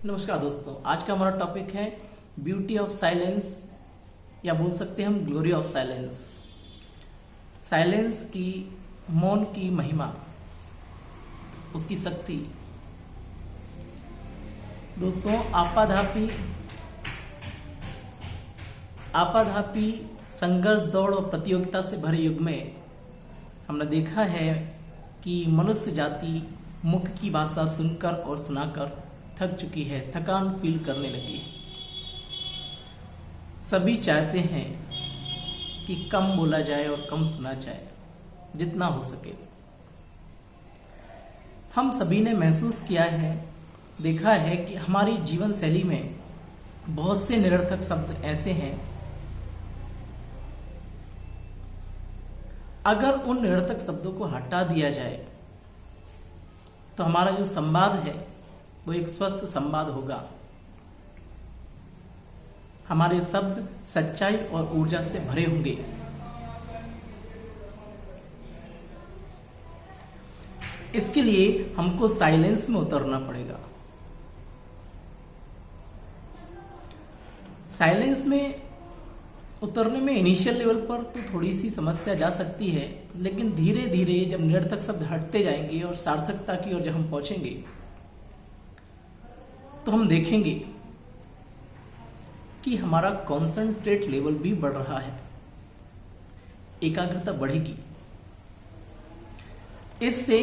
नमस्कार दोस्तों, आज का हमारा टॉपिक है ब्यूटी ऑफ साइलेंस या बोल सकते हैं हम ग्लोरी ऑफ साइलेंस। साइलेंस की, मौन की महिमा, उसकी शक्ति। दोस्तों, आपाधापी संघर्ष, दौड़ और प्रतियोगिता से भरे युग में हमने देखा है कि मनुष्य जाति मुख की भाषा सुनकर और सुनाकर थक चुकी है, थकान फील करने लगी है। सभी चाहते हैं कि कम बोला जाए और कम सुना जाए, जितना हो सके। हम सभी ने महसूस किया है, देखा है कि हमारी जीवन शैली में बहुत से निरर्थक शब्द ऐसे हैं, अगर उन निरर्थक शब्दों को हटा दिया जाए तो हमारा जो संवाद है वो एक स्वस्थ संवाद होगा। हमारे शब्द सच्चाई और ऊर्जा से भरे होंगे। इसके लिए हमको साइलेंस में उतरना पड़ेगा। साइलेंस में उतरने में इनिशियल लेवल पर तो थोड़ी सी समस्या जा सकती है, लेकिन धीरे धीरे जब निरर्थक शब्द हटते जाएंगे और सार्थकता की ओर जब हम पहुंचेंगे तो हम देखेंगे कि हमारा कॉन्सेंट्रेट लेवल भी बढ़ रहा है, एकाग्रता बढ़ेगी। इससे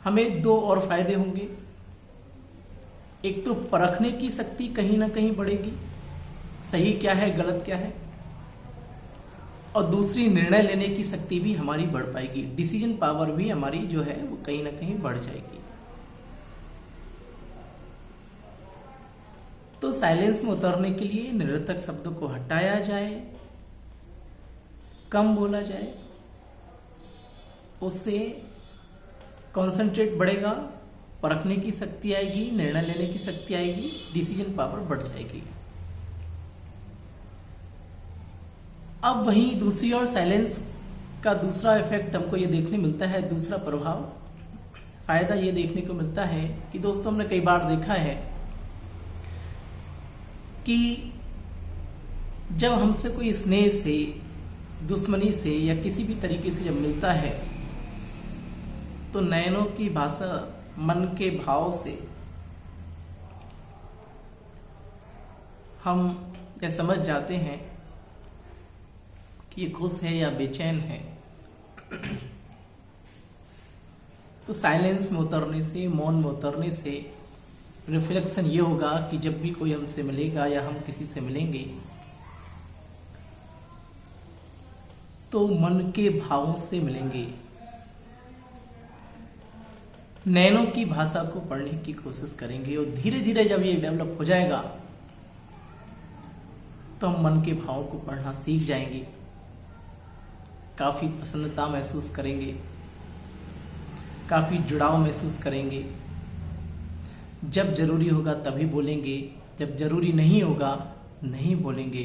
हमें दो और फायदे होंगे। एक तो परखने की शक्ति कहीं ना कहीं बढ़ेगी, सही क्या है गलत क्या है, और दूसरी निर्णय लेने की शक्ति भी हमारी बढ़ पाएगी। डिसीजन पावर भी हमारी जो है वो कहीं ना कहीं बढ़ जाएगी। तो साइलेंस में उतरने के लिए निरर्थक शब्दों को हटाया जाए, कम बोला जाए, उससे कंसंट्रेट बढ़ेगा, परखने की शक्ति आएगी, निर्णय लेने की शक्ति आएगी, डिसीजन पावर बढ़ जाएगी। अब वहीं दूसरी ओर साइलेंस का दूसरा इफेक्ट हमको ये देखने मिलता है, दूसरा प्रभाव, फायदा ये देखने को मिलता है कि दोस्तों, हमने कई बार देखा है कि जब हमसे कोई स्नेह से, दुश्मनी से या किसी भी तरीके से जब मिलता है तो नयनों की भाषा, मन के भाव से हम यह समझ जाते हैं कि ये खुश है या बेचैन है। तो साइलेंस में उतरने से, मौन में उतरने से रिफ्लेक्शन ये होगा कि जब भी कोई हमसे मिलेगा या हम किसी से मिलेंगे तो मन के भावों से मिलेंगे, नैनों की भाषा को पढ़ने की कोशिश करेंगे, और धीरे धीरे जब ये डेवलप हो जाएगा तो हम मन के भावों को पढ़ना सीख जाएंगे, काफी प्रसन्नता महसूस करेंगे, काफी जुड़ाव महसूस करेंगे। जब जरूरी होगा तभी बोलेंगे, जब जरूरी नहीं होगा नहीं बोलेंगे।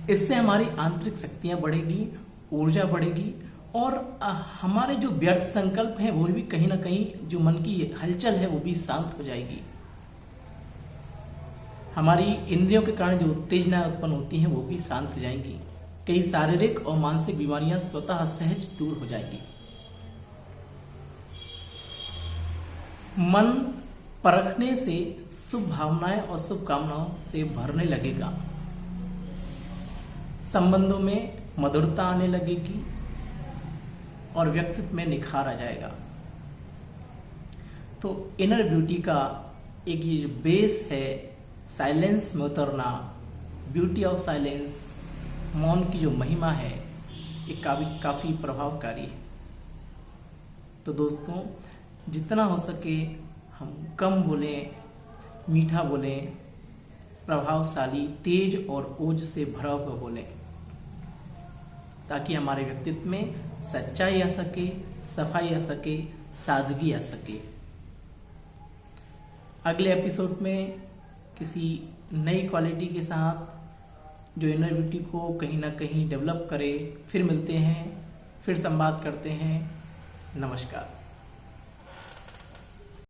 इससे हमारी आंतरिक शक्तियां बढ़ेगी, ऊर्जा बढ़ेगी, और हमारे जो व्यर्थ संकल्प हैं वो भी कहीं ना कहीं, जो मन की हलचल है वो भी शांत हो जाएगी। हमारी इंद्रियों के कारण जो उत्तेजना उत्पन्न होती हैं वो भी शांत हो जाएंगी। कई शारीरिक और मानसिक बीमारियां स्वतः सहज दूर हो जाएगी। मन परखने से शुभ भावनाएं और शुभकामनाओं से भरने लगेगा। संबंधों में मधुरता आने लगेगी और व्यक्तित्व में निखार आ जाएगा। तो इनर ब्यूटी का एक ये जो बेस है, साइलेंस में उतरना, ब्यूटी ऑफ साइलेंस, मौन की जो महिमा है, ये काफी प्रभावकारी है। तो दोस्तों, जितना हो सके हम कम बोलें, मीठा बोलें, प्रभावशाली, तेज और ओज से भरा हुआ बोलें, ताकि हमारे व्यक्तित्व में सच्चाई आ सके, सफाई आ सके, सादगी आ सके। अगले एपिसोड में किसी नई क्वालिटी के साथ जो इनर ब्यूटी को कहीं ना कहीं डेवलप करे, फिर मिलते हैं, फिर संवाद करते हैं। नमस्कार।